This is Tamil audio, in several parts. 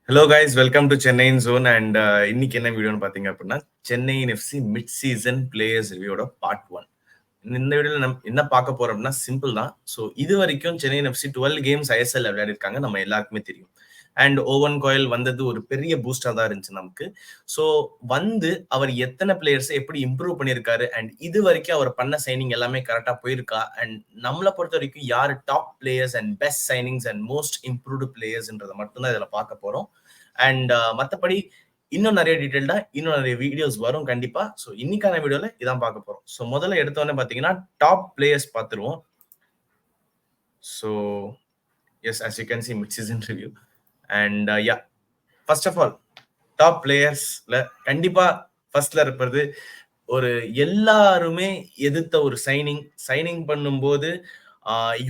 Hello guys, welcome to Chennai zone. And இன்னைக்கு என்ன வீடியோன்னு பார்த்தீங்க அப்படின்னா, Chennai FC mid season players ரிவ்யூட பார்ட் 1. இந்த வீடியோவில் நம்ம என்ன பார்க்க போறோம் அப்படின்னா சிம்பிள் தான். ஸோ இது வரைக்கும் சென்னை எஃப்சி 12 கேம்ஸ் ஐஎஸ்எல் விளையாடிருக்காங்க, நம்ம எல்லாருக்குமே தெரியும். அண்ட் ஓவன் கோயல் வந்தது ஒரு பெரிய பூஸ்டாக தான் இருந்துச்சு நமக்கு. ஸோ வந்து அவர் எத்தனை பிளேயர்ஸை எப்படி இம்ப்ரூவ் பண்ணியிருக்காரு, அண்ட் இது வரைக்கும் அவர் பண்ண சைனிங் எல்லாமே கரெக்டாக போயிருக்கா, அண்ட் நம்மளை பொறுத்த வரைக்கும் யார் top players and best signings and most improved பிளேயர்ஸ்ன்றதை மட்டும்தான் இதில் பார்க்க போகிறோம். அண்ட் மற்றபடி இன்னும் நிறைய டீட்டெயில்டா இன்னும் நிறைய வீடியோஸ் வரும் கண்டிப்பா. ஸோ இன்னைக்கான வீடியோல இதான் பார்க்க போறோம். ஸோ முதல்ல எடுத்தோடனே பார்த்தீங்கன்னா டாப் பிளேயர்ஸ் பார்த்துருவோம். So yes, as you can see mid season review. And yeah, first of all top பிளேயர்ஸ்ல கண்டிப்பா ஃபர்ஸ்ட்ல இருப்பது ஒரு எல்லாருமே எதிர்த்த ஒரு சைனிங் பண்ணும்போது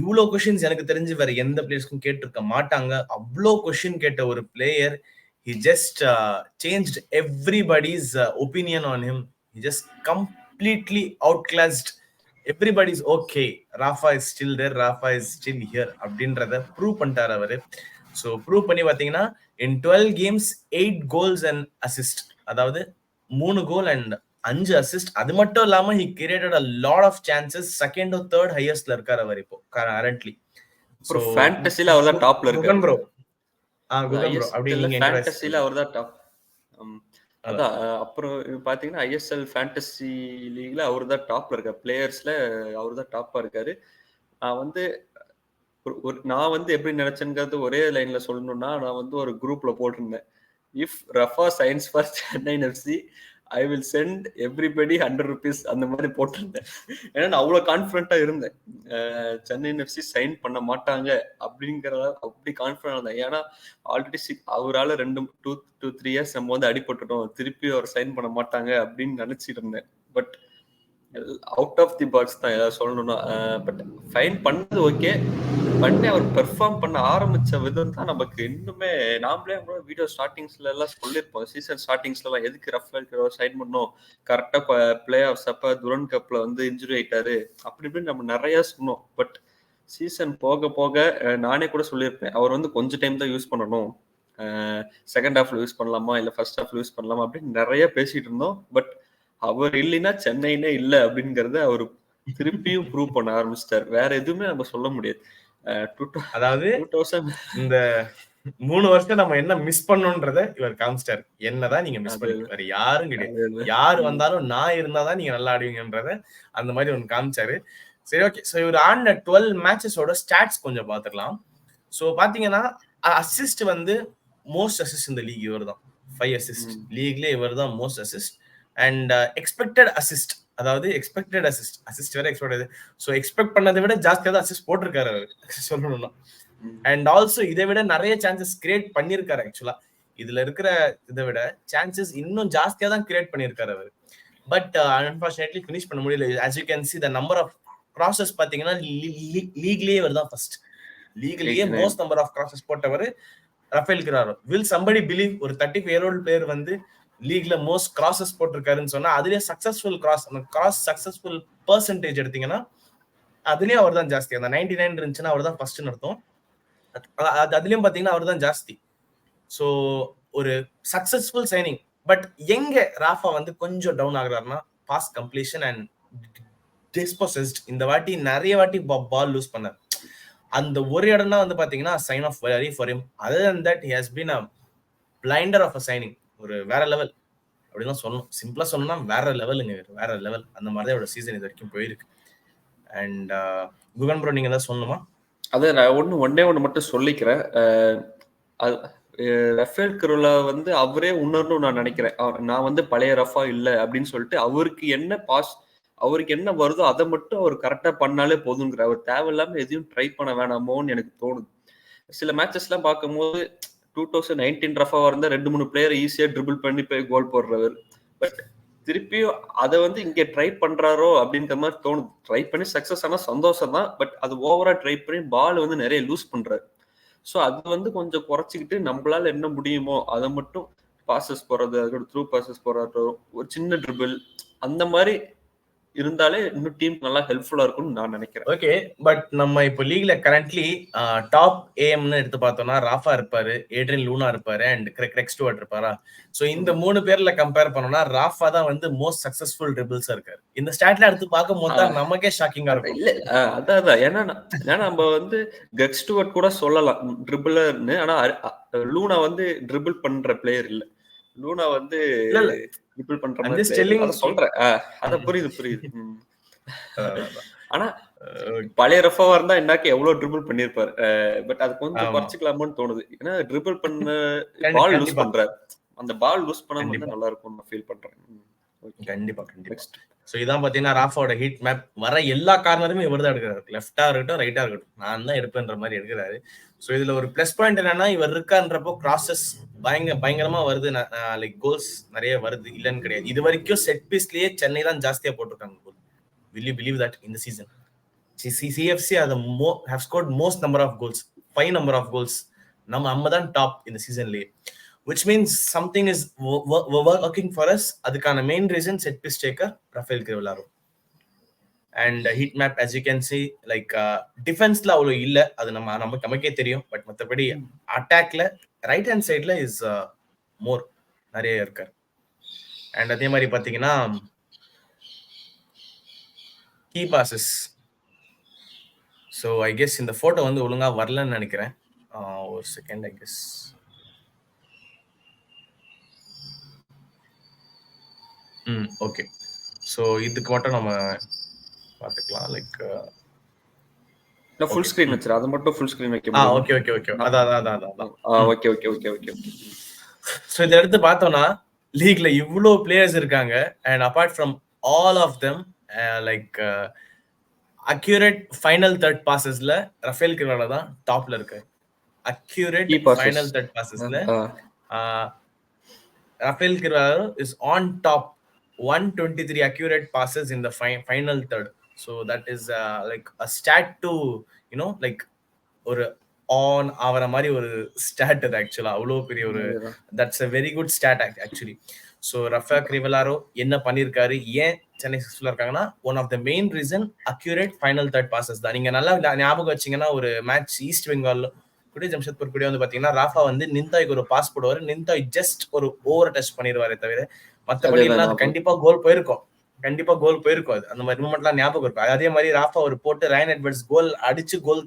இவ்வளோ கொஷின்ஸ் எனக்கு தெரிஞ்சு வேற எந்த பிளேயர்ஸ்க்கும் கேட்டிருக்க மாட்டாங்க. அவ்வளோ கொஷின் கேட்ட ஒரு player, he just changed everybody's opinion on him. He just completely outclassed everybody's. Okay, Rafa is still there, Rafa is still here அப்படின்றத ப்ரூவ் பண்ணிட்டார் அவரு. ஸோ ப்ரூவ் பண்ணி பார்த்தீங்கன்னா in 12 games 8 goals and assist, அதாவது 3 கோல் அண்ட் 5 அசிஸ்ட். அது மட்டும் இல்லாம he created a lot of chances. Second or third ஹையஸ்ட்ல இருக்காரு அவர் இப்போ கரண்ட்லி. ஸோ ஃபேண்டசில அவர் தான் டாப்ல இருக்காரு ப்ரோ. குகன் ப்ரோ, அப்படி நீங்க ஃபேண்டசில அவர் தான் டாப். அதான் அப்புறம் பாத்தீங்கன்னா ஐஎஸ்எல் ஃபேண்டசி லீக்ல அவர் தான் டாப்ல இருக்காரு. பிளேயர்ஸ்ல அவர் தான் டாப்பா இருக்காரு. நான் வந்து எப்படி நினைச்சேங்கிறது ஒரே லைன்ல சொல்லணும்னா, நான் வந்து ஒரு குரூப்ல போட்டிருந்தேன், if Rafa signs for Chennai FC I will send everybody ₹100 அந்த மாதிரி போட்டிருந்தேன். ஏன்னா நான் அவ்வளவு கான்பிடண்டா இருந்தேன் சென்னை எஃப்சி சைன் பண்ண மாட்டாங்க அப்படிங்கிறத, அப்படி கான்பிடண்டா இருந்தேன். ஏன்னா ஆல்ரெடி அவரால் 2-3 இயர்ஸ் நம்ம வந்து அடிபட்டுட்டோம், திருப்பி அவர் சைன் பண்ண மாட்டாங்க அப்படின்னு நினைச்சிட்டு இருந்தேன். But out of the box தான் ஏதாவது சொல்லணும்னா, பட் ஃபைன் பண்ணது ஓகே, பட் அவர் பெர்ஃபார்ம் பண்ண ஆரம்பிச்ச விதம் தான் நமக்கு இன்னுமே, நாமளே வீடியோ ஸ்டார்டிங்ஸ்ல எல்லாம் சொல்லியிருப்போம், சீசன் ஸ்டார்டிங்ஸ்ல எல்லாம் எதுக்கு ரஃபேல் சைன் பண்ணோம், கரெக்டா பிளே ஆஃப்ஸ் அப்ப துரன் கப்ல வந்து இன்ஜுரி ஆயிட்டாரு அப்படி இப்படின்னு நம்ம நிறைய சொன்னோம். பட் சீசன் போக போக நானே கூட சொல்லியிருப்பேன், அவர் வந்து கொஞ்சம் டைம் தான் யூஸ் பண்ணணும், செகண்ட் ஹாஃப்ல யூஸ் பண்ணலாமா இல்ல ஃபர்ஸ்ட் ஹாஃப்ல யூஸ் பண்ணலாமா அப்படின்னு நிறைய பேசிட்டு இருந்தோம். பட் அவர் இல்லைன்னா சென்னைனே இல்லை அப்படிங்கறத அவர் திருப்பியும் ப்ரூவ் பண்ண ஆரம்பிச்சிட்டாரு. வேற எதுவுமே நம்ம சொல்ல முடியாது. அதாவது இந்த 3 வருஷம் நம்ம என்ன மிஸ் பண்ணோன்றத இவர் காமிச்சிட்டாரு. என்னதான் நீங்க மிஸ் பண்ணீங்க, வேற யாரும் கிடையாது, யாரு வந்தாலும் நான் இருந்தாதான் நீங்க நல்லா ஆடுவீங்கன்றத அந்த மாதிரி ஒன்று காமிச்சாரு. சரி, ஓகே. ஸோ இவர் ஆடின 12 மேட்சஸோட ஸ்டாட்ஸ் கொஞ்சம் பார்த்துக்கலாம். ஸோ பாத்தீங்கன்னா அசிஸ்ட் வந்து மோஸ்ட் அசிஸ்ட் இந்த லீக் இவர் தான், 5 அசிஸ்ட் லீக்லேயே இவர் தான் most assist. And expected assist, அதாவது எக்ஸ்பெக்டட் அசிஸ்ட் வேற எக்ஸ்பெக்டட், ஸோ எக்ஸ்பெக்ட் பண்ணதை விட ஜாஸ்தியாக தான் அசிஸ்ட் போட்டிருக்காரு அவர் சொல்லணும்னா. அண்ட் ஆல்சோ இதை விட நிறைய சான்சஸ் கிரியேட் பண்ணியிருக்காரு. ஆக்சுவலா இதுல இருக்கிற இதை விட சான்சஸ் இன்னும் ஜாஸ்தியா தான் கிரியேட் பண்ணியிருக்காரு அவர். பட் அன்பார்ச்சுனேட்லி ஃபினிஷ் பண்ண முடியல. as you can see the number of crosses பாத்தீங்கன்னா லீக்லயே இவர் தான் ஃபர்ஸ்ட், லீக்லயே மோஸ்ட் நம்பர் ஆஃப் crosses போட்டவர் Rafael Crivellaro. Will somebody believe ஒரு 35-year-old பிளேயர் வந்து லீக்ல மோஸ்ட் கிராசஸ் போட்டிருக்காருன்னு சொன்னா, அதுலயே சக்சஸ்ஃபுல் கிராஸ் சக்சஸ்ஃபுல் பெர்சன்டேஜ் எடுத்தீங்கன்னா அதுலயும் அவர் தான் ஜாஸ்தி. அந்த 99 இருந்துச்சுன்னா அவர் தான் ஃபர்ஸ்ட் அர்த்தம். அதுலயும் பாத்தீங்கன்னா அவர் தான் ஜாஸ்தி. ஸோ ஒரு சக்சஸ்ஃபுல் சைனிங். பட் எங்க ராஃபா வந்து கொஞ்சம் டவுன் ஆகுறாருன்னா பாஸ் கம்ப்ளீஷன் அண்ட் டிஸ்போசஸ்ட். இந்த வாட்டி நிறைய வாட்டி பால் லூஸ் பண்ணார். அந்த ஒரு இடம் தான் வந்து பாத்தீங்கன்னா sign of very for him. Other than that he has been a blinder of a signing. ஒரு வேற லெவல் அப்படிதான் சொல்லணும். சிம்பிளா சொல்லணும்னா வேற லெவலுங்க, வேற லெவல். அந்த மாதிரிதான் இவரோட சீசன் இது வரைக்கும் போயிருக்கு. அண்ட் குகன் ப்ரோ, நீங்க ஏதாவது சொல்லணுமா? அதை நான் ஒன்னே மட்டும் சொல்லிக்கிறேன். ரஃபேல் கிரோலா வந்து அவரே உணரணும் நான் நினைக்கிறேன். நான் வந்து பழைய ரஃபா இல்லை அப்படின்னு சொல்லிட்டு அவருக்கு என்ன வருதோ அதை மட்டும் அவர் கரெக்டா பண்ணாலே போதுங்கிற, அவர் தேவையில்லாம எதையும் ட்ரை பண்ண வேணாமோன்னு எனக்கு தோணுது. சில மேட்சஸ் எல்லாம் பார்க்கும்போது 2019 ரஃபாவா இருந்தா 2-3 பிளேயர் ஈஸியா ட்ரிபிள் பண்ணி போய் கோல் போடுறவர். பட் திருப்பியும் அதை வந்து இங்க ட்ரை பண்றாரோ அப்படின்ற மாதிரி தோணுது. ட்ரை பண்ணி சக்சஸ் ஆனா சந்தோஷம் தான், பட் அது ஓவரா ட்ரை பண்ணி பால் வந்து நிறைய லூஸ் பண்றாரு. ஸோ அது வந்து கொஞ்சம் குறைச்சிக்கிட்டு நம்மளால என்ன முடியுமோ அதை மட்டும், பாசஸ் போறது, அதோட த்ரூ பாசஸ் போறாட்டோ, ஒரு சின்ன ட்ரிபிள், அந்த மாதிரி இருந்தாலே இன்னும் டீம் நல்லா ஹெல்ப்ஃபுல்லா இருக்கும்னு நான் நினைக்கிறேன். ஓகே, பட் நம்ம இப்போ லீக்ல கரண்ட்லி டாப் ஏஎம்னு எடுத்து பார்த்தோம்னா ராஃபா இருப்பாரு, ஏட்ரியன் லூனா இருப்பாரு அண்ட் கிரெக் ஸ்டூவர்ட் இருப்பாரா. ஸோ இந்த 3 பேர்ல கம்பேர் பண்ணோம்னா ராஃபா தான் வந்து மோஸ்ட் சக்சஸ்ஃபுல் ட்ரிபிள்ஸா இருக்காரு. இந்த ஸ்டாட்ல எடுத்து பார்க்கும் போது தான் நமக்கே ஷாக்கிங்கா இருக்கும். இல்ல அதான் ஏன்னா நம்ம வந்து கிரெக் ஸ்டூவர்ட் கூட சொல்லலாம் ட்ரிபிளர்னு. ஆனா லூனா வந்து ட்ரிபிள் பண்ற பிளேயர் இல்ல. லூனா வந்து ட்ரிபிள் பண்ற மாதிரி அத சொல்றேன். அத புரியுது. ஆனா பழைய ரஃபாவா இருந்தா என்னாக்கு எவ்வளவு ட்ரிபிள் பண்ணிருப்பாரு. பட் அது கொஞ்சம் குறைச்சிக்கலாமோன்னு தோணுது. ஏன்னா ட்ரிபிள் பண்ண பால் லூஸ் பண்றாரு. அந்த பால் லூஸ் பண்ணாம இருந்தா நல்லா இருக்கும் நான் ஃபீல் பண்றேன். கண்டிப்பா. சோ இதான் பாத்தீங்கன்னா ராஃபாவோட ஹீட் மேப். வர எல்லா கார்னருமே இவர் தான் எடுக்கிறாரு. லெஃப்டா இருக்கட்டும் ரைட்டா இருக்கட்டும் நான் தான் எடுப்பேன்ற மாதிரி எடுக்கிறாரு. சோ இதுல ஒரு பிளஸ் பாயிண்ட் என்னன்னா இவர் இருக்கான்றப்போ கிராசஸ் பயங்கரமா வருது. லைக் கோல்ஸ் நிறைய வருது இல்லன்னு கிடையாது. இது வரைக்கும் செட் பீஸ்லயே சென்னை தான் ஜாஸ்தியா போட்டிருக்காங்க கோல். Will you believe that in the season? CFC have scored most number of goals, 5 number of goals. நம்ம தான் டாப் இந்த சீசன்லயே, which means something is working for us. அதுக்கான main reason set piece taker Rafael Crivellaro. And heat map as you can see like டிஃபென்ஸ்ல அவ்வளவு இல்ல, அது நமக்கே தெரியும். பட் மற்றபடி அட்டாக்ல ரைட் ஹேண்ட் சைட்ல இஸ் மோர் நிறைய இருக்காரு. அண்ட் அதே மாதிரி பாத்தீங்கன்னா key passes. So I guess இந்த ஃபோட்டோ வந்து ஒழுங்கா வரலன்னு நினைக்கிறேன். ஒரு second I guess. Okay, so இதுக்கு மட்டும் நம்ம பார்த்துக்கலாம். லைக் ஃபுல் ஸ்கிரீன் வச்சிரு, அது மட்டும் ஃபுல் ஸ்கிரீன் வைக்க முடியும். ஓகே அதான். ஓகே. ஸோ இதை எடுத்து பார்த்தோம்னா லீக்ல இவ்வளோ பிளேயர்ஸ் இருக்காங்க. And apart from all of them like accurate final third பாசஸ்ல ரஃபேல் கிரிவலாரோ தான் டாப்ல இருக்கு. அக்யூரேட் ஃபைனல் தேர்ட் பாசஸ்ல Rafael Crivellaro is on top. 123 accurate passes in the final third. So that is like a stat to like ஒரு ஆன் ஆவற மாதிரி ஒரு ஸ்டாட் அது. ஆக்சுவலா அவ்வளோ பெரிய ஒரு that's a very good stat actually. ஸோ ரஃபேல் கிரிவலாரோ என்ன பண்ணியிருக்காரு, ஏன் சென்னை சக்சஸ்ஃபுல்லா இருக்காங்கன்னா one of the main reason accurate final third passes தான். நீங்க நல்லா ஞாபகம் வச்சீங்கன்னா ஒரு மேட்ச் ஈஸ்ட் பெங்கால் கூட ஜம்ஷெட்பூர் கூட வந்து பாத்தீங்கன்னா ராஃபா வந்து நிந்தாய்க்கு ஒரு பாஸ் போடுவாரு. நிந்தாய் ஜஸ்ட் ஒரு ஓவர் டச் பண்ணிடுவாரே தவிர மற்றபடி எல்லாம் கண்டிப்பா கோல் போயிருக்கும். அது அந்த மாதிரி மூமெண்ட்லாம் ஞாபகம் இருக்கும். அதே மாதிரி ராஃபா ஒரு போட்டு ரயன் எட்வர்ட்ஸ் கோல் அடிச்சு கோல்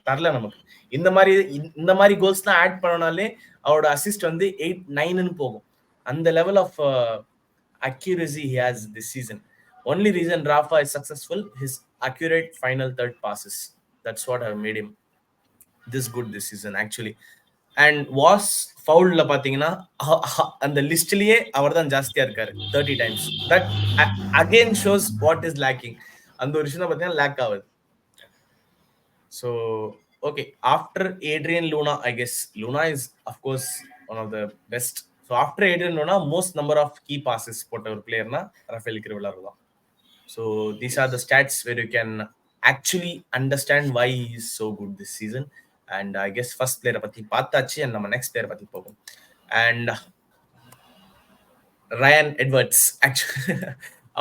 தரல நமக்கு. இந்த மாதிரி கோல்ஸ் தான் ஆட் பண்ணனாலே அவரோட அசிஸ்ட் வந்து 8-9ன்னு போகும். அந்த level of accuracy he has this season. Only reason Rafa is successful, his accurate final third passes. That's what have made him this good this season actually. And was foulல பாத்தீங்கன்னா அந்த லிஸ்ட்லயே அவர் தான் ஜாஸ்தியா இருக்காரு 30 times. That again shows what is lacking. அந்த ஒரு விஷயம் பாத்தீங்கன்னா லேக் ஆகுது. So okay, after Adrian Luna, I guess Luna is of course one of the best. So after Adrian Luna, most number of key passes போட்ட ஒரு பிளேயர்னா ரஃபேல் கிரிவலாரோ தான். So these are the stats where you can actually understand why he is so good this season. And I guess first player பத்தி பார்த்தாச்சு. and நம்ம next player பத்தி போகும். And Ryan Edwards actually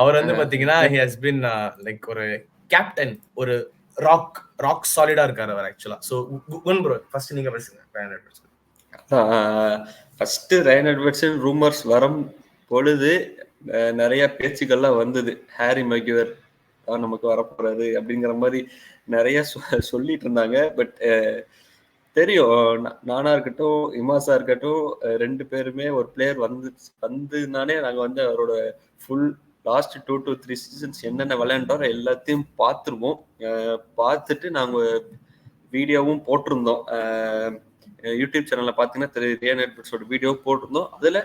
அவர் வந்து பாத்தீங்கன்னா he has been like ஒரு கேப்டன், ஒரு ராக் சாலிடா இருக்காரு அவர் ஆக்சுவலா. சோ குன் ப்ரோ ஃபர்ஸ்ட் நீங்க பேசுங்க Ryan Edwards. First Ryan Edwards rumours வரும் பொழுது நிறைய பேச்சுக்கள்லாம் வந்தது. ஹாரி மெக்யூர் நமக்கு வரப்போறாரு அப்படிங்கிற மாதிரி நிறைய சொல்லிட்டு இருந்தாங்க. பட் தெரியும், நானா இருக்கட்டும் இமாசா இருக்கட்டும், ரெண்டு பேருமே ஒரு பிளேயர் வந்துனாலே நாங்க வந்து அவரோட ஃபுல் லாஸ்ட் 2 to 3 சீசன்ஸ் என்னென்ன விளையாண்டோம் எல்லாத்தையும் பார்த்துருவோம். பார்த்துட்டு நாங்க வீடியோவும் போட்டிருந்தோம். யூடியூப் சேனல்ல பாத்தீங்கன்னா ரயன் எட்வர்ட்ஸோட வீடியோ போட்டிருந்தோம். அதுல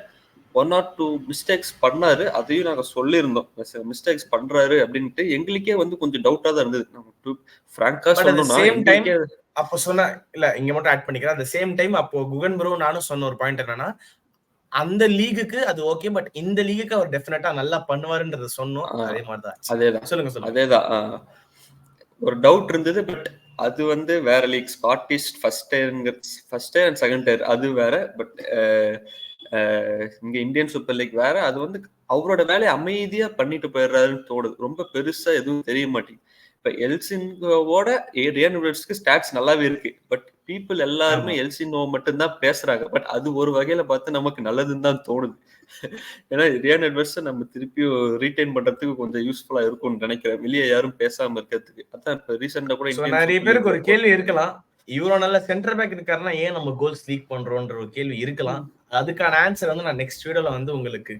1 or 2 மிஸ்டேக்ஸ் பண்ணாரு, அதையும் நாங்க சொல்லியிருந்தோம். மிஸ்டேக்ஸ் பண்றாரு அப்படின்ட்டு எங்களுக்கே வந்து கொஞ்சம் டவுட்டா தான் இருந்தது. நம்ம பிராங்கா சொல்லணும்னா அப்போ சொன்ன இல்ல இங்க மட்டும் ஆட் பண்ணிக்கிறேன். அந்த சேம் டைம் அப்போ குகன் ப்ரோ நானும் சொன்ன ஒரு பாயிண்ட் என்னன்னா, அந்த லீகுக்கு அது ஓகே, பட் இந்த லீகுக்கு அவர் டெஃபினட்டா நல்லா பண்ணுவாருன்றத சொன்னோம். அதே மாதிரி தான். அதேதான் அதேதான் ஒரு டவுட் இருந்தது. பட் அது வந்து வேற league, Scottish first tier and second tier அது வேற. பட் இங்க இந்தியன் சூப்பர் லீக் வேற. அது வந்து அவரோட வேலையை அமைதியா பண்ணிட்டு போயிடுறாருன்னு தோணுது. ரொம்ப பெருசா எதுவும் தெரிய மாட்டேங்குது. இப்ப எல்சின்கோவோட ரியான் எட்வர்ட்ஸ்க்கு ஸ்டாட்ஸ் நல்லாவே இருக்கு. பட் பீப்புள் எல்லாருமே எல்சின்கோ மட்டும்தான் பேசுறாங்க. பட் அது ஒரு வகையில பார்த்து நமக்கு நல்லதுன்னு தான் தோணுது. ஏன்னா ரியான் எட்வர்ட்ஸ் நம்ம திருப்பியும் ரீட்டைன் பண்றதுக்கு கொஞ்சம் யூஸ்ஃபுல்லா இருக்கும்னு நினைக்கிறேன். வெளியே யாரும் பேசாம இருக்கிறதுக்கு. அதான் இப்ப ரீசெண்டா கூட நிறைய பேருக்கு ஒரு கேள்வி இருக்கலாம், இவ்வளவு நல்ல சென்டர் பேக் இருக்காருன்னா ஏன் நம்ம கோல்ஸ் லீக் பண்றோம்ன்ற ஒரு கேள்வி இருக்கலாம். அதுக்கான ஆன்சர் வந்து நான் நெக்ஸ்ட் வீடியோல வந்து உங்களுக்கு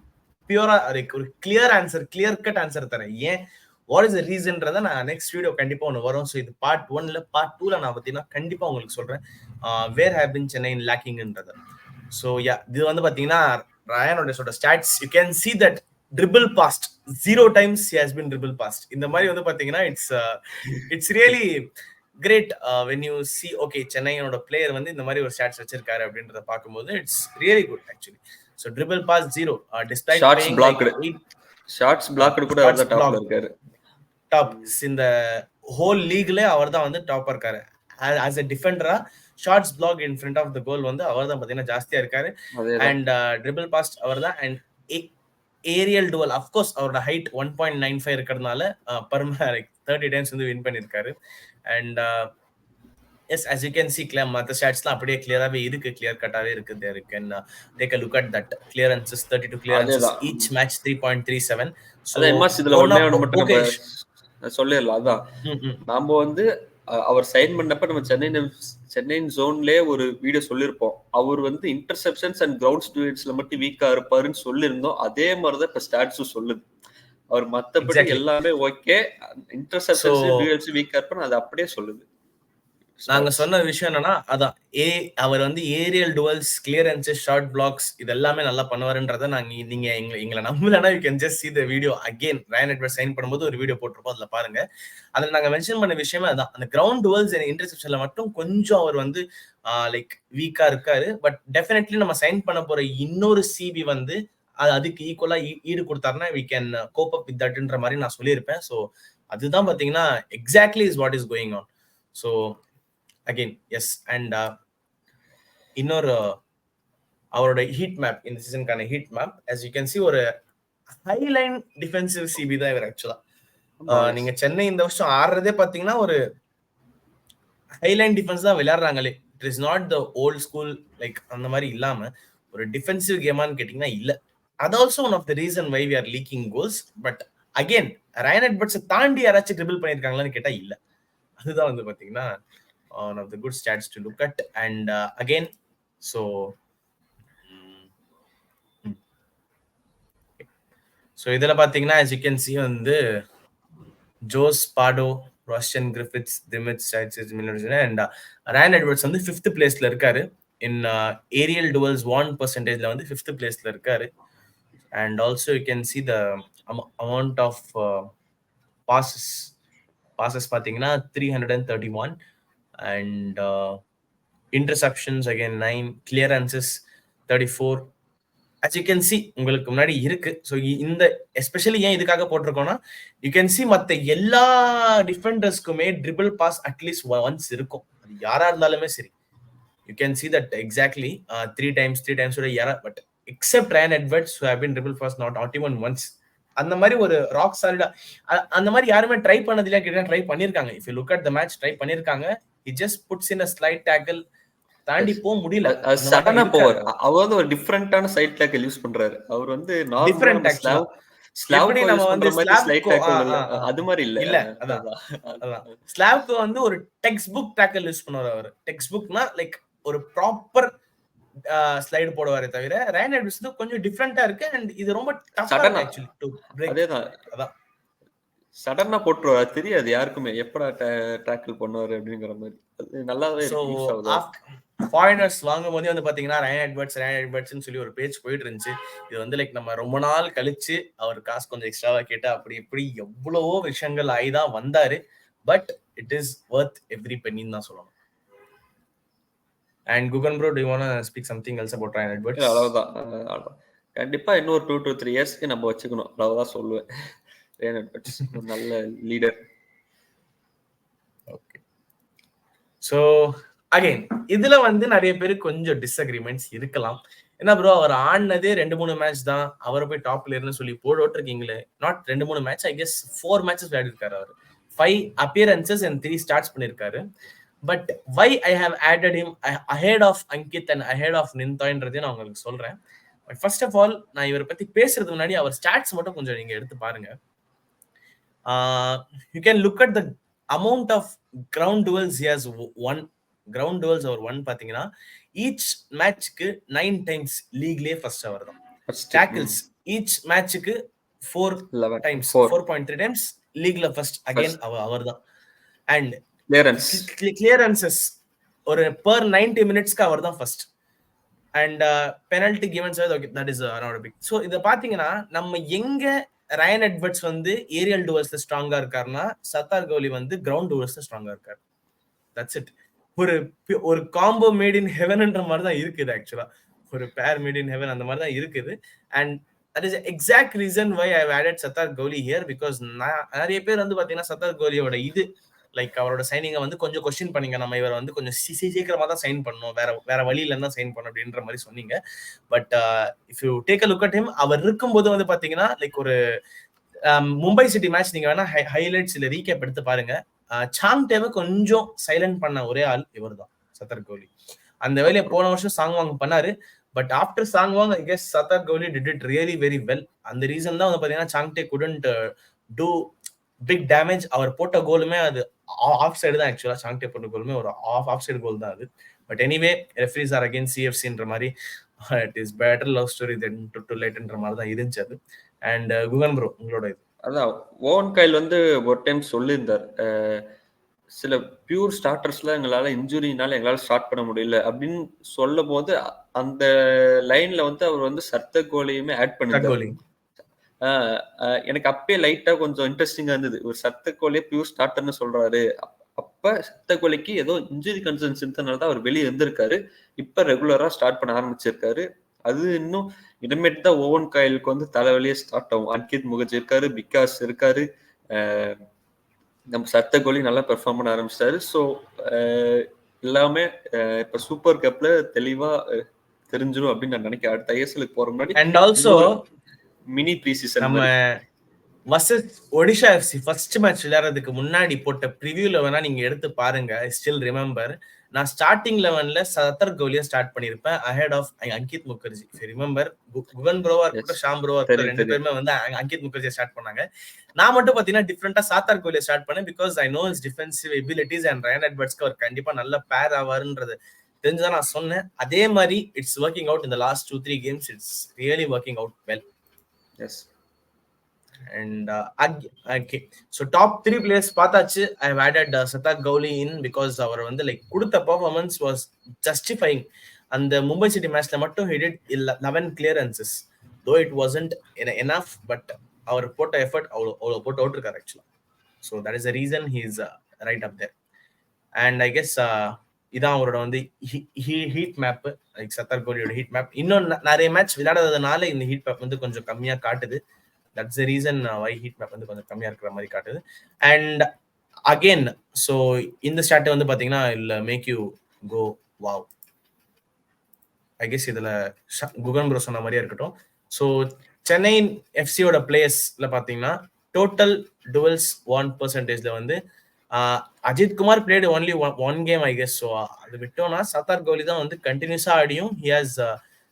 பியூரா ஒரு clear answer, clear cut answer தரேன். ஏன் வாட் இஸ் த ரீசன்றத நான் நெக்ஸ்ட் வீடியோ கண்டிப்பா ஒன்று வரும். ஸோ இது பார்ட் 1ல, பார்ட் 2ல நான் பார்த்தீங்கன்னா கண்டிப்பா உங்களுக்கு சொல்றேன் where have been Chennai in லேக்கிங்ன்றத. ஸோ யா, இது வந்து பார்த்தீங்கன்னா ரயானோட stats you can see that dribble past 0 times he has been dribble past. இந்த மாதிரி வந்து பாத்தீங்கன்னா it's really great when you see okay சென்னையோட பிளேயர் வந்து இந்த மாதிரி ஒரு ஸ்டாட்ஸ் வச்சிருக்காரு அப்படின்றத பார்க்கும்போது it's really good actually. So dribble pass 0 despite shots blocked கூட அவர் தான் டாப்ல இருக்காரு. டாப் இந்த ஹோல் லீக்ல அவர் தான் வந்து டாப்பா இருக்காரு. as a defender shots block in front of the goal வந்து அவர் தான் பாத்தீங்கன்னா ஜாஸ்தியா இருக்காரு. அண்ட் ட்ரிபிள் பாஸ்ட் அவர் தான். அண்ட் ஏரியல் டுவல் அஃப்கோர்ஸ் அவரோட ஹைட் 1.95 இருக்கிறதுனால பர்மா 30 டைம்ஸ் வந்து வின் பண்ணியிருக்காரு. And as as you can see மற்ற ஸ்டாட்ஸ்லாம் அப்படியே கிளியராகவே இருக்கு, கிளியர் கட்டாவே இருக்கு. there you can take a look at that clearances, 32 clearances each match, 3.37. so இதுல ஒண்ணே ஒண்ணு மட்டும் நம்ம சொல்லிடலாம். அதான் நாம வந்து அவர் சைன் பண்ணப்ப நம்ம சென்னை ஜோன்லயே ஒரு வீடியோ சொல்லியிருப்போம். அவர் வந்து இன்டர்செப்ஷன்ஸ் அண்ட் கிரவுண்ட் ஸ்டூடெண்ட்ஸ்ல மட்டும் வீக்கா இருப்பாருன்னு சொல்லியிருந்தோம். அதே மாதிரிதான் இப்ப ஸ்டாட்ஸும் சொல்லுது. அவர் மத்தபடி எல்லாமே ஓகே, இன்டர்செப்ஷன்ஸ் வீக்கா இருப்பாரு, அது அப்படியே சொல்லுது. நாங்க சொன்ன விஷயம் என்னன்னா அதான் அவர் வந்து aerial duels, clearances, short blocks இது எல்லாமே நல்லா பண்ணுவாருன்றத நீங்க எங்களை நம்பலன்னா you can just see the video again. Ryan Edwards sign பண்ணும்போது ஒரு வீடியோ போட்டிருப்போம், அதுல பாருங்க. அதுல நாங்க மென்ஷன் பண்ண விஷயமே அதான், அந்த கிரவுண்ட் டுவல்ஸ் இன்டர்செப்ஷன்ல மட்டும் கொஞ்சம் அவர் வந்து லைக் வீக்கா இருக்காரு. பட் டெஃபினெட்லி நம்ம சைன் பண்ண போற இன்னொரு சிபி வந்து அதுக்கு ஈக்குவலா ஈடு கொடுத்தாருன்னா we can cope up with thatன்ற மாதிரி நான் சொல்லியிருப்பேன். ஸோ அதுதான் பாத்தீங்கன்னா exactly is what is going on. So again yes. and இன்னொரு அவரோட ஹீட் மேப், இந்த சீசனுக்கான heat map as you can see ஒரு ஹை லைன் டிஃபென்சிவ் சிபி தான் இவர் ஆக்சுவலா. நீங்க சென்னை இந்த வருஷம் ஆடுறதே பாத்தீங்கன்னா ஒரு ஹை லைன் டிஃபென்ஸ் தான் விளையாடுறாங்களே. It is not the old school like அந்த மாதிரி இல்லாம ஒரு டிஃபென்சிவ் கேமான்னு கேட்டீங்கன்னா இல்ல. அது also one of the reason why we are leaking goals. But again Ryan எட்வர்ட்ஸை தாண்டி யாராச்சும் ட்ரிபிள் பண்ணிருக்காங்களான்னு கேட்டா இல்ல. அதுதான் வந்து பாத்தீங்கன்னா one of the good stats to look at. And again so இதெல்லாம் பாத்தீங்கன்னா as you can see வந்து ஜோஸ் பாடோ, ரோஷன் கிரிஃபித்ஸ், திமித் சாய்ச்சஸ், and ரயான் எட்வர்ட்ஸ் வந்து 5th பிளேஸ்ல இருக்காரு. in aerial duels 1%ல வந்து 5th பிளேஸ்ல இருக்காரு. and also you can see the amount of passes பாத்தீங்கன்னா 331. and interceptions again 9, clearances 34. as you can see உங்களுக்கு முன்னாடி இருக்கு. ஸோ இந்த எஸ்பெஷலி ஏன் இதுக்காக போட்டிருக்கோம்னா யூ கேன் சி மற்ற எல்லா டிஃபெண்டர்ஸ்க்குமே ட்ரிபிள் பாஸ் அட்லீஸ்ட் ஒன்ஸ் இருக்கும், அது யாரா இருந்தாலுமே சரி. You can see that exactly 3 times யாரா, but except Ryan Edwards who have been dribble pass not even once. அந்த மாதிரி ஒரு ராக் சாலிடா அந்த மாதிரி யாருமே ட்ரை பண்ணது இல்லையா கேட்டா ட்ரை பண்ணிருக்காங்க. If you look at the match try பண்ணிருக்காங்க. he just puts in a slide tackle, தாண்டி போக முடியல, சடனா போவார். அவர் வந்து ஒரு டிஃபரண்டான சைட் டேக்கிள் யூஸ் பண்றாரு. அவர் வந்து டிஃபரண்ட் ஆக்சுவலா ஸ்லாவ்க்கு நம்ம வந்து ஸ்லைட் டேக்கிள் அது மாதிரி இல்ல. அதான் ஸ்லாவ்க்கு வந்து ஒரு டெக்ஸ்ட் புக் டேக்கிள் யூஸ் பண்ணுவார். அவர் டெக்ஸ்ட் புக்னா லைக் ஒரு ப்ராப்பர் ஸ்லைடு போடுவாரே தவிர ரயான் எட்வர்ட்ஸ் கொஞ்சம் டிஃபரெண்டா இருக்கு. அண்ட் இது ரொம்ப டஃப்பா இருக்கு एक्चुअली டு பிரேக். அதேதான், அதான் சடனா போட்டுருவாரு, தெரியாது யாருக்குமே எப்படா டேக்கிள் பண்ணுவாரு அப்படிங்கிற மாதிரி. அது நல்லாவே யூஸ் ஆகுது. ஃபாரினர்ஸ் வாங்கும் போதே வந்து பாத்தீங்கன்னா ரயான் எட்வர்ட்ஸ்னு சொல்லி ஒரு பேஜ் போயிட்டு இருந்துச்சு. இது வந்து லைக் நம்ம ரொம்ப நாள் கழிச்சு அவர் காசு கொஞ்சம் எக்ஸ்ட்ராவா கேட்டா அப்படி இப்படி எவ்வளவோ விஷயங்கள் ஆயிதான் வந்தாரு. But it is worth every பென்னின்னு தான் சொல்லணும். And Gugan bro, do you want to speak something else about Ryan Edwards? அவ்வளவுதான். கண்டிப்பா இன்னொரு 2 to 3 இயர்ஸ்க்கு நம்ம வச்சுக்கணும், அவ்வளவுதான் சொல்லுவேன். Ryan Edwards ஒரு நல்ல லீடர். ஓகே. சோ அகைன் இதுல வந்து நிறைய பேருக்கு கொஞ்சம் டிஸ்அக்ரிமெண்ட்ஸ் இருக்கலாம். என்ன ப்ரோ அவர் ஆடினதே 2-3 மேட்ச் தான், அவரை போய் டாப் பிளேயர்னு சொல்லி போட்டுருக்கீங்களே. Not 2-3 match, I guess 4 matches விளையாடிருக்காரு அவர். 5 appearances and 3 ஸ்டார்ட்ஸ் பண்ணிருக்காரு. But why I have added him ahead of Ankit and ahead of நிந்தான்றதையும் நான் உங்களுக்கு சொல்றேன். பட் ஃபர்ஸ்ட் ஆஃப் ஆல் நான் இவரை பத்தி பேசுறதுக்கு முன்னாடி அவர் ஸ்டாட்ஸ் மட்டும் கொஞ்சம் நீங்க எடுத்து பாருங்க. You can look at the amount of ground duels he has won. Ground duels அவர் ஒன் பாத்தீங்கன்னா ஈச் மேட்ச்க்கு 9 டைம்ஸ் லீக்லயே ஃபர்ஸ்ட் அவர் தான். டேக்கிள்ஸ் ஈச் மேட்ச்க்கு 4 டைம்ஸ், 4.3 டைம்ஸ் லீக்ல ஃபர்ஸ்ட் அகைன் அவர் தான். அண்ட் கிளியரன்சஸ் ஒரு per 90 மினிட்ஸ்க்கு அவர் தான் first. And penalty givens that is not a big. So இத பாத்தீங்கன்னா நம்ம எங்க ரயன் எட்வர்ட்ஸ் வந்து ஏரியல் டுவெல்ஸ்ல ஸ்ட்ராங்கா இருக்காருன்னா சத்தார் கௌலி வந்து கிரவுண்ட் டுவெல்ஸ்ல ஸ்ட்ராங்கா இருக்காரு. That's it. ஒரு காம்போ மேட் இன் ஹெவன்ன்ற மாதிரி தான் இருக்குது. ஆக்சுவலா ஒரு பேர் மேட் இன் ஹெவன் அந்த மாதிரி தான் இருக்குது. And that is the exact reason why I have added Satar Kohli here, because நிறைய பேர் வந்து பாத்தீங்கன்னா சத்தார் கோலியோட இது லைக் அவரோட சைனிங்க வந்து கொஞ்சம் கொஸ்டின் பண்ணீங்க, நம்ம இவரை வந்து கொஞ்சம் சீக்கிரமா தான் சைன் பண்ணணும், வேற வழியில இருந்தா சைன் பண்ணணும் அப்படின்ற மாதிரி சொன்னீங்க. But if you take a look at him, அவர் இருக்கும்போது வந்து பாத்தீங்கன்னா லைக் ஒரு மும்பை சிட்டி மேட்ச் நீங்க வேணா ஹைலைட்ஸ் இல்ல ரீகேப் எடுத்து பாருங்க. சாங்டேவை கொஞ்சம் சைலண்ட் பண்ண ஒரே ஆள் இவர் தான், சத்தார் கோலி. அந்த வேலையை போன வருஷம் சாங்வாங் பண்ணாரு. பட் ஆஃப்டர் சாங்வாங் I guess Sarthak Golui did it really very well. அந்த ரீசன் தான் வந்து பாத்தீங்கன்னா Chhangte couldn't do big damage. அவர் போட்ட கோலுமே அது ஆஃப் சைடு தான். ஆக்சுவலா சாங்டே போட்ட கோலுமே ஒரு ஆஃப் சைடு கோல் தான் அது. But anyway referees are again சிஎஃப்சின்ற மாதிரி it is better love story than to லேட்ன்ற மாதிரி தான் இருந்துச்சு அது. அண்ட் குகன் ப்ரோ உங்களோட இது அதான் ஓவன் கைல் வந்து ஒரு டைம் சொல்லியிருந்தார், சில பியூர் ஸ்டார்டர்ஸ்ல எங்களால இன்ஜுரினால எங்களால ஸ்டார்ட் பண்ண முடியல அப்படின்னு சொல்லும் போது அந்த லைன்ல வந்து அவர் வந்து சத்த கோலியுமே ஆட் பண்ணிருந்தாரு. எனக்கு அப்பயே லைட்டா கொஞ்சம் இன்ட்ரெஸ்டிங்கா இருந்தது, ஒரு சத்த கோலியே பியூர் ஸ்டார்டர்னு சொல்றாரு. அப்ப சத்த கோலிக்கு ஏதோ இன்ஜுரி கன்சர்ன்ஸ் இருந்ததுனால தான் அவர் வெளியே இருந்திருக்காரு. இப்ப ரெகுலரா ஸ்டார்ட் பண்ண ஆரம்பிச்சிருக்காரு. அது இன்னும் இனிமேட்டு தான் ஓவன் காயிலுக்கு வந்து தலைவலியே ஸ்டார்ட் ஆகும். அன்கித் முகர்ஜி இருக்காரு, பிகாஸ் இருக்காரு, நம்ம சத்த கோலி நல்லா பெர்ஃபார்ம் பண்ண ஆரம்பிச்சிட்டாரு. ஸோ எல்லாமே இப்ப சூப்பர் கப்ல தெளிவா தெரிஞ்சிடும் அப்படின்னு நான் நினைக்கிறேன். அடுத்த ஐஎஸ்எலுக்கு போற முன்னாடி and also mini pre season நம்ம versus Odisha FC first match விளையாடுறதுக்கு முன்னாடி போட்ட ப்ரிவியூல வேணா நீங்க எடுத்து பாருங்க. ஐ ஸ்டில் ரிமெம்பர், நான் ஸ்டார்டிங் 11ல சத்தர் கோலியா ஸ்டார்ட் பண்ணிருப்பேன் ahead of Ankit Mukherjee. Remember, Guhan ப்ரோவா இருக்கட்டும், ஷாம் ப்ரோவா இருக்கட்டும், ரெண்டு பேருமே வந்து அங்கித் முகர்ஜியை ஸ்டார்ட் பண்ணாங்க. நான் மட்டும் பாத்தீங்கன்னா டிஃப்ரெண்டா சாத்தார் கோலியை ஸ்டார்ட் பண்ணேன். Because I know his defensive abilities and Ryan எட்வர்ட்ஸ்க்கு அவர் கண்டிப்பா நல்ல பேர் ஆவாருன்றது தெரிஞ்சுதான் நான் சொன்னேன். அதே மாதிரி இட்ஸ் ஒர்க்கிங் அவுட். இந்த last 2-3 games it's really working out well. Yes. And okay, so top 3 players பார்த்தாச்சு. I have added Satar Kohli in because அவர் வந்து லைக் கொடுத்த performance was justifying. அந்த மும்பை சிட்டி மேட்ச்ல மட்டும் he did 11 clearances, though it wasn't enough, but அவர் போட்ட எஃபர்ட் அவ்வளோ போட்டு அவுட் இருக்காரு ஆக்சுவலா. So that is the reason he is right up there. And I guess இதான் அவரோட வந்து ஹீட் மேப், லைக் சத்தார் கோலியோட ஹீட் மேப். இன்னும் நிறைய மேட்ச் விளையாடாததுனால இந்த ஹீட் மேப் வந்து கொஞ்சம் கம்மியா காட்டுது. That's the reason why heat map வந்து கொஞ்சம் கம்மியா இருக்கிற மாதிரி காட்டுது. And again, so இந்த ஸ்டாட் வந்து பாத்தீங்கன்னா இல்ல make you go wow. I guess இதுல குகன் ப்ரோ சொன்ன மாதிரியே இருக்கட்டும். ஸோ சென்னை எஃப்சியோட பிளேயர்ஸ்ல பாத்தீங்கன்னா டோட்டல் டுவெல்ஸ் 1% வந்து Ajith Kumar played only one game I guess. So அது விட்டோம்னா சத்தார் கோலி தான் வந்து கண்டினியூஸா ஆடியும் he has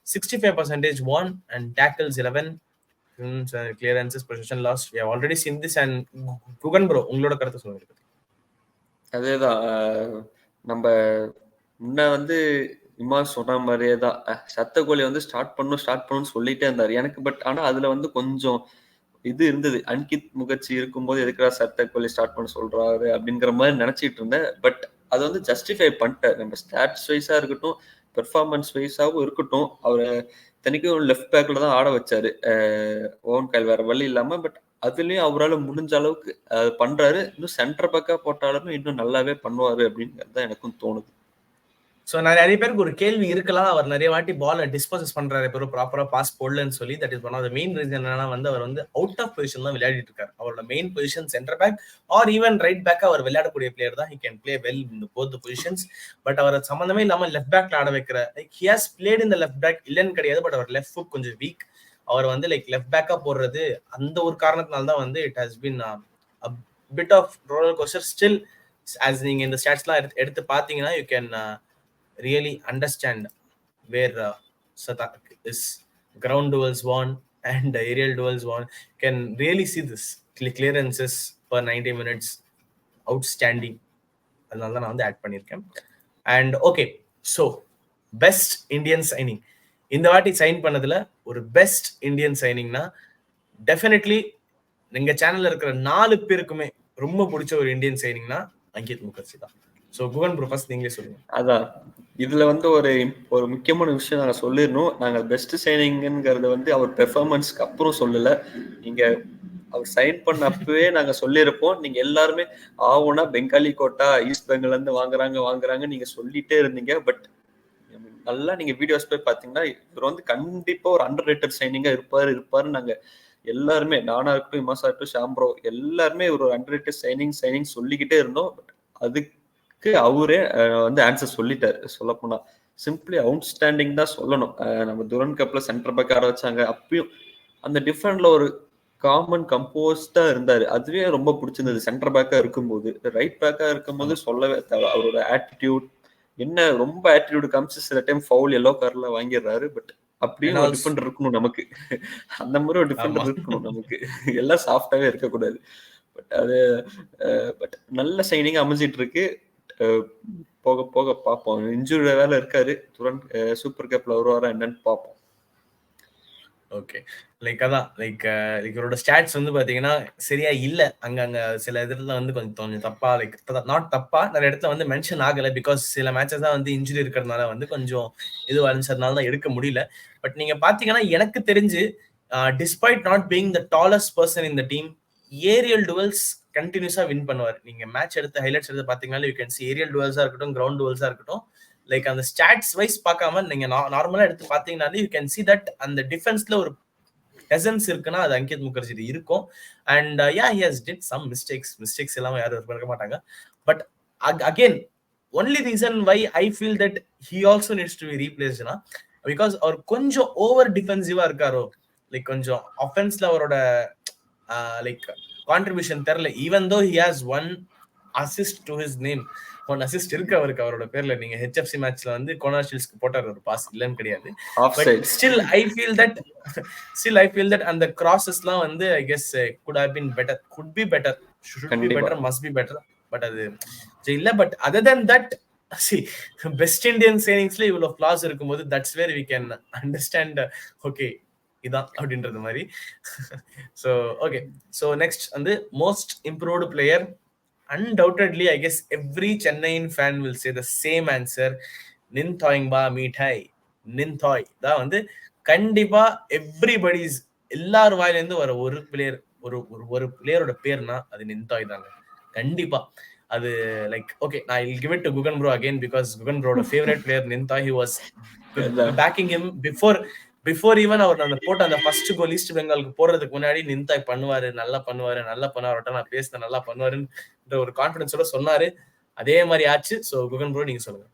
65% won and tackles 11, clearances, possession lost. We have already seen this. And Gugan bro உங்களோட கருத்து சொல்லுங்க. அதேதான், நம்ம முன்ன வந்து இம்மா சொன்ன மாதிரியே தான் சத்த கோலி வந்து ஸ்டார்ட் பண்ணணும்னு சொல்லிட்டே இருந்தாரு எனக்கு. பட் ஆனா அதுல வந்து கொஞ்சம் இது இருந்தது, அன்கித் முகர்ஜி இருக்கும்போது எதுக்குடா சத்த கோலி ஸ்டார்ட் பண்ண சொல்றாரு அப்படிங்கிற மாதிரி நினைச்சிட்டு இருந்தேன். பட் அது வந்து ஜஸ்டிஃபை பண்ணிட்டார். நம்ம ஸ்டாட்ஸ் வைஸா இருக்கட்டும், பெர்ஃபார்மன்ஸ் வைஸாவும் இருக்கட்டும், அவரை தனிக்கும் லெஃப்ட் பேக்ல தான் ஆட வச்சாரு ஓவன் கைல், வேற வழி இல்லாம. பட் அதுலயும் அவரால் முடிஞ்ச அளவுக்கு பண்றாரு. இன்னும் சென்டர் பேக்கா போட்டாலுமே இன்னும் நல்லாவே பண்ணுவாரு அப்படிங்கிறது தான் எனக்கும் தோணுது. ஸோ நிறைய பேருக்கு ஒரு கேள்வி இருக்கலாம், அவர் நிறைய வாட்டி பால் டிஸ்போசஸ் பண்றாரு, ப்ராப்பரா பாஸ் போடலன்னு சொல்லி. That is one of the main reason. என்னன்னா வந்து அவர் வந்து அவுட் ஆஃப் பொசிஷன் தான் விளையாடிட்டு இருக்காரு. அவரோட main position centre back or even right back அவர் விளையாடக்கூடிய பிளேயர் தான். He can play well in both the positions. But அவர் சம்பந்தமே இல்லாம லெஃப்ட் பேக்ல ஆட வைக்கிற, like he has played in the left back இல்லன்னு கிடையாது, பட் அவர் லெஃப்ட் ஃபுட் கொஞ்சம் வீக். அவர் வந்து லைக் லெஃப்ட் பேக்கா போடுறது அந்த ஒரு காரணத்தினால தான் வந்து it has been a bit of roller coaster. Still, as நீங்க இந்த ஸ்டாட்ஸ்லாம் எடுத்து பார்த்தீங்கன்னா you can really understand where Satak is. Ground duels won and aerial duels won. Can really see this clearances per 90 minutes outstanding. அதனால தான் நான் வந்து ஆட் பண்ணியிருக்கேன். And okay, so best Indian signing இந்த வாட்டி சைன் பண்ணதுல ஒரு பெஸ்ட் இந்தியன் சைனிங்னா டெஃபினெட்லி எங்க சேனல்ல இருக்கிற 4 பேருக்குமே ரொம்ப பிடிச்ச ஒரு இந்தியன் சைனிங்னா அங்கித் முகர்ஜி தான். ஸோ குகன் ப்ரோ ஃபர்ஸ்ட் நீங்களே சொல்லுங்க. அதான் இதுல வந்து ஒரு முக்கியமான விஷயம் நாங்க சொல்லிடணும். நாங்க பெஸ்ட் சைனிங்கிறது வந்து அவர் பெர்ஃபார்மன்ஸ்க்கு அப்புறம் சொல்லல. நீங்க அவர் சைன் பண்ண அப்பவே நாங்க சொல்லியிருப்போம். நீங்க எல்லாருமே ஆவுனா பெங்காலி கோட்டா ஈஸ்ட் பெங்கால் இருந்து வாங்குறாங்க நீங்க சொல்லிட்டே இருந்தீங்க. பட் நல்லா நீங்க வீடியோஸ் போய் பாத்தீங்கன்னா இவர் வந்து கண்டிப்பா ஒரு அண்டர் ரேட்டட் சைனிங்கா இருப்பாரு. நாங்க எல்லாருமே, நானா இருக்கட்டும், இமாசா இருக்கட்டும், ஷாம்ப்ரோ எல்லாருமே ஒரு அண்டர் ரேட்டட் சைனிங் சொல்லிக்கிட்டே இருந்தோம். பட் அதுக்கு அவரே வந்து ஆன்சர் சொல்லிட்டாரு. சொல்ல போனா சிம்பிளி அவுட்ஸ்டாண்டிங் தான் சொல்லணும். நம்ம துரன் கப்ல சென்டர் பேக் ஆட வச்சாங்க. அப்பயும் அந்த டிஃபரெண்ட்ல ஒரு காமன் கம்போஸ்டா இருந்தாரு. அதுவே ரொம்ப பிடிச்சிருந்தது. சென்டர் பேக்கா இருக்கும்போது, ரைட் பேக்கா இருக்கும்போது சொல்லவே தேவை. அவரோட ஆட்டிடியூட் என்ன, ரொம்ப ஆட்டிடியூட் காமிச்சு சில டைம் ஃபவுல் எல்லோ கார்ல வாங்கிடுறாரு. பட் அப்படியும் ஒரு டிஃபெண்டர் இருக்கணும் நமக்கு. அந்த மாதிரி ஒரு டிஃபெண்டர் இருக்கணும் நமக்கு. எல்லாம் சாஃப்டாவே இருக்கக்கூடாது. பட் நல்ல சைனிங் அமைஞ்சிட்டு இருக்கு. போக போக பார்ப்போம். இன்ஜூரி வேலை இருக்காரு. சூப்பர் கப்ல வருவாரா என்னன்னு பார்ப்போம். ஓகே, லைக் அதான் லைக் இவரோட ஸ்டாட்ஸ் வந்து பாத்தீங்கன்னா சரியா இல்ல. அங்க சில இதுல வந்து கொஞ்சம் தப்பா, லைக் நாட் தப்பா, நிறைய இடத்துல வந்து மென்ஷன் ஆகல. பிகாஸ் சில மேட்சஸ் தான் வந்து இன்ஜுரி இருக்கிறதுனால வந்து கொஞ்சம் இது வளர்ந்ததுனால தான் எடுக்க முடியல. பட் நீங்க பாத்தீங்கன்னா எனக்கு தெரிஞ்சு despite not being the tallest person in the team, aerial duels கண்டினியூஸா வின் பண்ணுவார். நீங்க மேட்ச் எடுத்து ஹைலைட்ஸ் எடுத்து பாத்தீங்கன்னா யூ கேன் சி ஏரியல் டுவெல்ஸா இருக்கட்டும், கிரவுண்ட் டுவெல்ஸா இருக்கட்டும், லைக் அந்த ஸ்டாட்ஸ் வைஸ் பார்க்காம நீங்க நார்மலா எடுத்து பாத்தீங்கன்னாலே யூ கேன் சி தட் அந்த டிஃபென்ஸ்ல ஒரு எசன்ஸ் இருக்குன்னா அது அங்கித் முகர்ஜி இருக்கும். And he has did some mistakes எல்லாம் யாரும் இருக்க மாட்டாங்க. But again only reason why I feel that he also needs to be ரீப்ளேஸ்ட்னா பிகாஸ் அவர் கொஞ்சம் ஓவர் டிஃபென்சிவா இருக்காரோ. லைக் கொஞ்சம் ஆஃபென்ஸ்ல அவரோட லைக் கான்ட்ரிபியூஷன் தெரியல. Even though he has 1 assist to his name, 1 assist இருக்கு அவருக்கு அவரோட பேர்ல. நீங்க ஹெச்எஃப்சி மேட்ச்ல வந்து கோனாஷில்ஸ்க்கு போட்டார் ஒரு பாஸ், இல்லன்னு கிடையாது. But still I feel that அந்த கிராசஸ்லாம் வந்து I guess could have been better, could be better, should be better, must be better. But அது இல்ல. But other than that best Indian சைனிங்ஸ்ல இவ்வளவு ஃபிளாஸ் இருக்கும்போது that's where we can understand okay இதான் அப்படின்றது மாதிரி. ஸோ ஓகே, ஸோ நெக்ஸ்ட் வந்து most improved player. Undoubtedly, I guess every Chennaiin fan will say the same answer. Ninthoingba Mithai. Ninthoy தான் வந்து கண்டிப்பா எவ்ரிபடிஸ் எல்லார் வாயிலிருந்து வர ஒரு பிளேயர், ஒரு பிளேயரோட பேர்னா அது நிந்தாய் தாங்க கண்டிப்பா. அது லைக் ஓகே, நான் I'll give it to Gugan bro again because Gugan broட favorite player Ninthoy. He was backing him before even அவர் அந்த போட்ட அந்த ஃபர்ஸ்ட் கோல் ஈஸ்ட் பெங்காலுக்கு போறதுக்கு முன்னாடி நிந்தாய் நல்லா பண்ணுவாரு நான் பேசின நல்லா பண்ணுவாருன்ற ஒரு கான்ஃபிடன்ஸோட சொன்னாரு. அதே மாதிரி ஆச்சு. ஸோ குகன் ப்ரோ நீங்க சொல்லுங்க.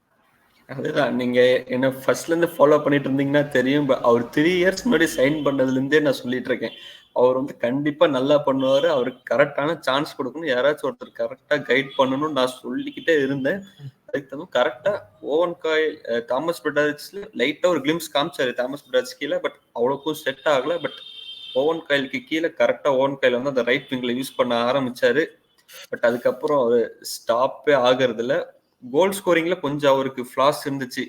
அதுதான், நீங்க என்ன ஃபர்ஸ்ட்ல இருந்து ஃபாலோ பண்ணிட்டு இருந்தீங்கன்னா தெரியும். அவர் 3 இயர்ஸ் முன்னாடி சைன் பண்ணதுல இருந்தே நான் சொல்லிட்டு இருக்கேன், அவர் வந்து கண்டிப்பா நல்லா பண்ணுவாரு, அவருக்கு கரெக்டான சான்ஸ் கொடுக்கணும், யாராச்சும் ஒருத்தர் கரெக்டா கைட் பண்ணணும்னு நான் சொல்லிக்கிட்டே இருந்தேன். அதுக்கு தகுந்த கரெக்டா ஓவன் காயில் தாமஸ் பிராட்ஸ்ல லைட்டா ஒரு கிளிம்ஸ் காமிச்சாரு தாமஸ் பிராட்ஸ் கீழே. பட் அவ்வளோக்கும் செட் ஆகல. பட் ஓவன் காயிலுக்கு கீழே கரெக்டா ஓவன் காயில் வந்து அந்த ரைட் விங்ல யூஸ் பண்ண ஆரம்பிச்சாரு. பட் அதுக்கப்புறம் அது ஸ்டாப்பே ஆகுறதுல. கோல் ஸ்கோரிங்ல கொஞ்சம் அவருக்கு ஃபிளாஸ் இருந்துச்சு,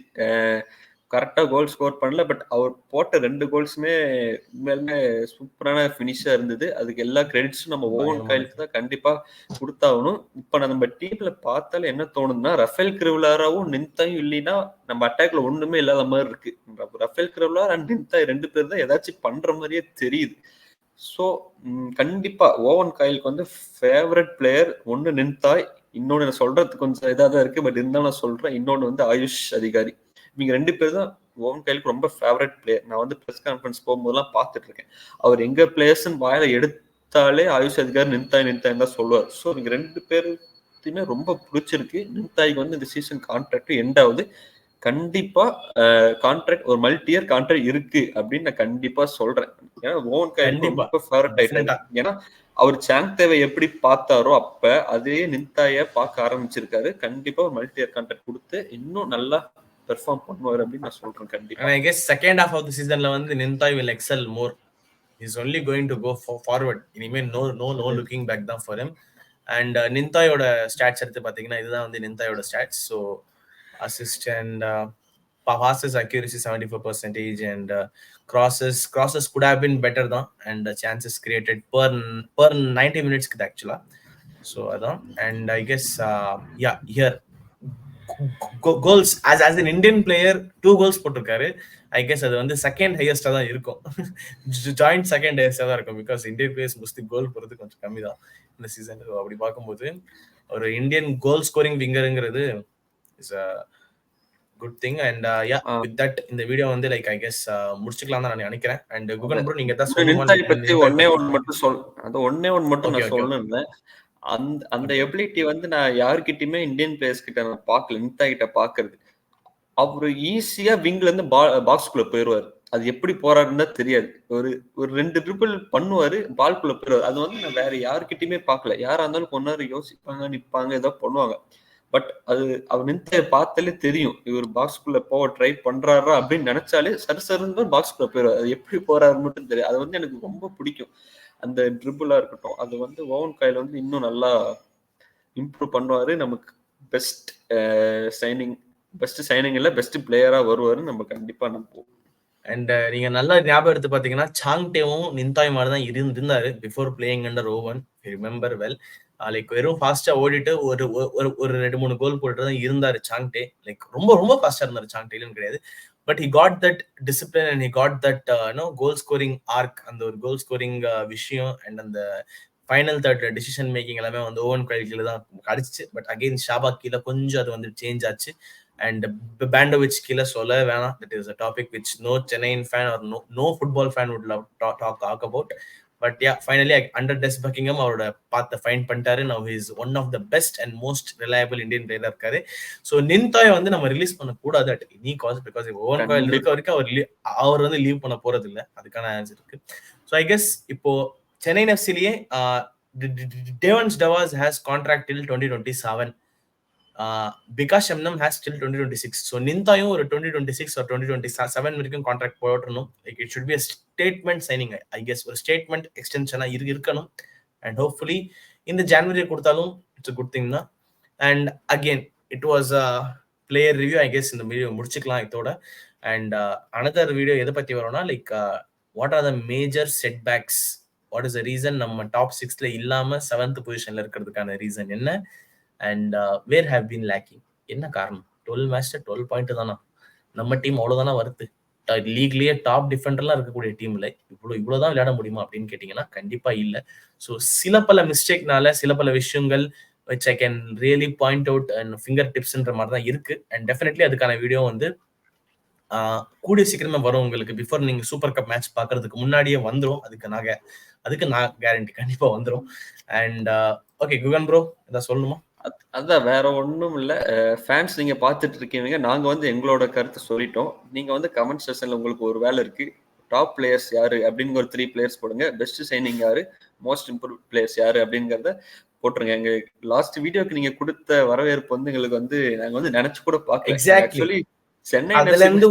கரெக்டா கோல் ஸ்கோர் பண்ணல. பட் அவர் போட்ட 2 கோல்ஸுமே உண்மையிலுமே சூப்பரான ஃபினிஷா இருந்தது. அதுக்கு எல்லா கிரெடிட்ஸும் நம்ம ஓவன் காயிலுக்கு தான் கண்டிப்பா கொடுத்தாகணும். இப்ப நம்ம டீம்ல பார்த்தாலும் என்ன தோணுதுன்னா, ரஃபேல் கிரிவலாராவும் நிந்தாயும் இல்லைன்னா நம்ம அட்டாக்ல ஒண்ணுமே இல்லாத மாதிரி இருக்கு. ரஃபேல் கிரிவலார் அண்ட் நிந்தாய் 2 பேர் தான் ஏதாச்சும் பண்ற மாதிரியே தெரியுது. ஸோ கண்டிப்பா ஓவன் காயிலுக்கு வந்து ஃபேவரட் பிளேயர் ஒன்னு நிந்தாய், இன்னொன்னு நான் சொல்றது கொஞ்சம் இதாக தான் இருக்கு, பட் இருந்தாலும் நான் சொல்றேன். இன்னொன்னு வந்து ஆயுஷ் அதிகாரி. இவங்க 2 பேர் தான் ஓவன் கைலுக்கு ரொம்ப ஃபேவரட் பிளேயர். நான் வந்து பிரஸ் கான்ஃபரன்ஸ் போகும்போதெல்லாம் பார்த்துட்டு இருக்கேன். அவர் எங்க பிளேயர்ஸ்ன்னு வாயில எடுத்தாலே ஆயுஷ் அதிகாரி நின்தாய் தான் சொல்லுவார். ஸோ இவங்க 2 பேருமே ரொம்ப பிடிச்சிருக்கு. நின்தாய்க்கு வந்து இந்த சீசன் கான்ட்ராக்ட் எண்ட் ஆகுது. கண்டிப்பா கான்ட்ராக்ட் ஒரு மல்டி இயர் கான்ட்ராக்ட் இருக்கு அப்படின்னு நான் கண்டிப்பா சொல்றேன். ஏன்னா ஓவன் கைலுக்கு ரொம்ப ஃபேவரட் ஆயிட்டாரு. ஏன்னா அவர் சாங் தேவை எப்படி பார்த்தாரோ அப்ப அதே நின்தாய பார்க்க ஆரம்பிச்சிருக்காரு. கண்டிப்பா ஒரு மல்டி இயர் கான்ட்ராக்ட் கொடுத்து இன்னும் நல்லா பெர்ஃபார்ம் பண்ணுவார் அப்படின்னு நான் சொல்றேன். கண்டிப்பா I guess second half of the சீசன்ல வந்து Ninthoi will excel more. He's only going to go forward. இனிமே no looking back தான் for him. அண்ட் நின்தாயோட ஸ்டாட்ஸ் எடுத்து பாத்தீங்கன்னா இதுதான் வந்து நின்தாயோட stats. So assist and passes accuracy 74% and crosses could have been better தான், and chances created per 90 minutes actually. So அதான், and I guess yeah, here goals as an Indian player 2 goals போட்டிருக்காரு. I guess அது வந்து செகண்ட் ஹையஸ்டா தான் இருக்கும். ஜாயிண்ட் செகண்ட் ஹையஸ்டா தான் இருக்கும். Because Indian players mostly goal போறது கொஞ்சம் கம்மி தான் இந்த சீசன். அப்படி பார்க்கும்போது ஒரு இந்தியன் கோல் ஸ்கோரிங் விங்கருங்கிறது is a good thing. And yeah, with that இந்த வீடியோ வந்து லைக் ஐ கெஸ் முடிச்சுக்கலாம் தான் நான் நினைக்கிறேன். அண்ட் குகன் ப்ரோ நீங்க தான் நின்தாய் பத்தி ஒண்ணே ஒன்னு மட்டும் நான் சொல்லணும். அந்த எபிலிட்டி வந்து நான் யார்கிட்டயுமே இந்தியன் பிளேயர்ஸ் கிட்ட நான் பார்க்கல. நின்தாய் கிட்ட பாக்குறது அவரு ஈஸியா விங்ல இருந்து பாக்ஸ்குள்ள போயிருவாரு. அது எப்படி போறாருன்னு தெரியாது. ஒரு 2 ட்ரிபிள் பண்ணுவாரு, பால்குள்ள போயிருவாரு. அது வந்து நான் வேற யார்கிட்டயுமே பார்க்கல. யாரா இருந்தாலும் கொண்டாரு யோசிப்பாங்க, நிப்பாங்க, ஏதோ பண்ணுவாங்க. பட் அது அவர் நின்தாய பார்த்தாலே தெரியும் இவர் பாக்ஸ்குள்ள போக ட்ரை பண்றாரா அப்படின்னு நினைச்சாலே சருசருன்னு பாக்ஸ்குள்ள போயிருவாரு. அது எப்படி போறாரு மட்டும் தெரியும். அது வந்து எனக்கு ரொம்ப பிடிக்கும். அந்த ட்ரிபிளா இருக்கட்டும், அது வந்து ஓவன் கைல வந்து இன்னும் நல்லா இம்ப்ரூவ் பண்ணுவாரு. நமக்கு பெஸ்ட் சைனிங் இல்ல பெஸ்ட் பிளேயரா வருவாரு நம்ம கண்டிப்பா நம்புவோம். அண்ட் நீங்க நல்லா ஞாபகம் எடுத்து பாத்தீங்கன்னா சாங்டேவும் நின்தாய் மாதிரி தான் இருந்தாரு before playing under Owen. Remember well. Like வெறும் ஃபாஸ்டா ஓடிட்டு ஒரு 2-3 கோல் போட்டு தான் இருந்தாரு சாங்டே. லைக் ரொம்ப ஃபாஸ்டா இருந்தாரு சாங்டேலும் கிடையாது. But he got that discipline and he got that goal scoring arc. அந்த ஒரு கோல் ஸ்கோரிங் விஷயம் அண்ட் அந்த ஃபைனல் தேர்ட் டிசிஷன் மேக்கிங் எல்லாமே வந்து ஓவன் கைல தான் கிடைச்சிச்சு. பட் அகெயின் ஷாபா கீழே கொஞ்சம் அது வந்து சேஞ்ச் ஆச்சு. And Bandovic killer சொல்ல வேணாம். That is a topic which no Chennaian fan or no football fan would love to talk about. But yeah, finally under Des Buckingham அவரோட பாத்த ஃபைண்ட் பண்ணிட்டாரு. Now he is one of the best and most reliable Indian player இருக்காரு. So நின்தாய் வந்து நம்ம ரிலீஸ் பண்ண கூடாது at any cost because Owen Coyle இருக்க வரைக்கும் அவர் வந்து லீவ் பண்ண போறது இல்ல. அதுக்கான ஆன்சர் இருக்கு. So I guess இப்போ Chennai எஃப்சிலேயே Devans Davas has contract till 2027. Bikash Shamnam has till 2026. So நின்தாயும் ஒரு 2026 or 2027 வரைக்கும் கான்ட்ராக்ட் போட்டணும். Like it should be a statement signing. I guess ஒரு ஸ்டேட்மெண்ட் எக்ஸ்டென்ஷனா இருக்கணும். And hopefully இந்த ஜனவரி கொடுத்தாலும் இட்ஸ் a good thing தான். And again it was a player review. I guess இந்த வீடியோ முடிச்சுக்கலாம் இதோட. And another video எதை பத்தி வரோம்னா like what are the major setbacks? What is the reason நம்ம டாப் 6ல இல்லாம 7th பொசிஷன்ல இருக்கிறதுக்கான ரீசன் என்ன? And where have been lacking? என்ன காரணம்? 12 மேட்ச்ல 12 பாயிண்ட் தானா? நம்ம டீம் அவ்வளவுதானா வருது? லீக்லயே டாப் டிஃபெண்டர்லாம் இருக்கக்கூடிய டீம்ல இவ்வளவுதான் விளையாட முடியுமா அப்படின்னு கேட்டீங்கன்னா கண்டிப்பா இல்ல. ஸோ சில பல மிஸ்டேக்னால சில பல விஷயங்கள் which I can really point out and finger tipsன்ற மாதிரி தான் இருக்கு. அண்ட் டெஃபினெட்லி அதுக்கான வீடியோ வந்து கூடிய சீக்கிரமா வரும் உங்களுக்கு. பிஃபோர் நீங்க சூப்பர் கப் மேட்ச் பாக்குறதுக்கு முன்னாடியே வந்துரும். அதுக்கு நான் கேரண்டி கண்டிப்பா வந்துரும். அண்ட் ஓகே குகன் ப்ரோ ஏதாவது சொல்லணுமா? அதான் வேற ஒண்ணும் இல்ல. ஃபேன்ஸ் நீங்க பாத்துட்டு இருக்கீங்க. நாங்க வந்து எங்களோட கருத்தை சொல்லிட்டோம். நீங்க வந்து கமெண்ட் செக்ஷன்ல உங்களுக்கு ஒரு வேலை இருக்கு. டாப் பிளேயர்ஸ் யாரு அப்படின்னு ஒரு 3 பிளேயர்ஸ் போடுங்க. பெஸ்ட் சைனிங் யாரு, மோஸ்ட் இம்ப்ரூவ் பிளேயர்ஸ் யாரு அப்படிங்கறத போட்டுருங்க. எங்க லாஸ்ட் வீடியோக்கு நீங்க கொடுத்த வரவேற்பு வந்து எங்களுக்கு வந்து நாங்க வந்து நினைச்சு கூட பார்க்கல. ஆக்சுவலி சென்னை அதுல இருந்து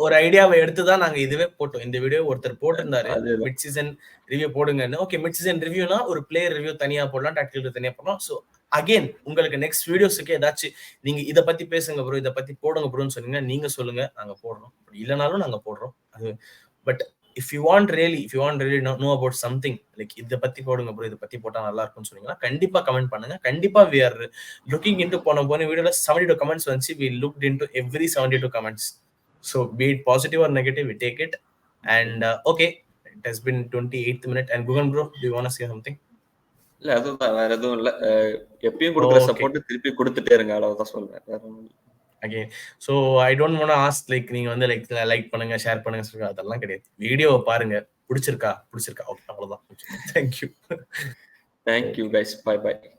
ஒரு ஐடியாவை எடுத்துதான் நாங்க இதுவே போட்டோம். இந்த வீடியோ ஒருத்தர் போட்டிருந்தாரு மிட் சீசன் ரிவ்யூ போடுங்கன்னு. ஓகே மிட் சீசன் ரிவ்யூனா ஒரு பிளேயர் ரிவ்யூ தனியா போடலாம், டாக்டிக்கல் தனியா போடலாம். ஸோ அகைன் உங்களுக்கு நெக்ஸ்ட் வீடியோஸுக்கு ஏதாச்சும் நீங்க இதை பத்தி பேசுங்க ப்ரோ, இதை பத்தி போடுங்க ப்ரோன்னு சொன்னீங்கன்னா நீங்க சொல்லுங்க, நாங்க போடுறோம். இல்லைனாலும் நாங்க போடுறோம். அது but if you want really know about something like இத பத்தி போடுங்க ப்ரோ, இத பத்தி போட்டா நல்லா இருக்கும்னு சொன்னீங்கன்னா கண்டிப்பா கமெண்ட் பண்ணுங்க. கண்டிப்பா we are looking into போன வீடியோல 72 comments வந்துச்சு. we looked into every 72 comments. so be it positive or negative, we take it. And okay, it has been 28th minute. And Gugan bro, do you want to say something? இல்ல அதுதான், வேற எதுவும் இல்ல. எப்பயும் குடுக்குற ஓகே. சப்போர்ட் திருப்பி குடுத்துட்டே இருங்க, அவ்வளவுதான் சொல்றேன். வேற ஒண்ணும் இல்ல. Again so I don't want ask like நீங்க வந்து லைக் பண்ணுங்க, ஷேர் பண்ணுங்க சொல்லுங்க, அதெல்லாம் கிடையாது. வீடியோவை பாருங்க, பிடிச்சிருக்கா ஓகே, அவ்வளவுதான். Thank you. Thank you guys. Bye bye.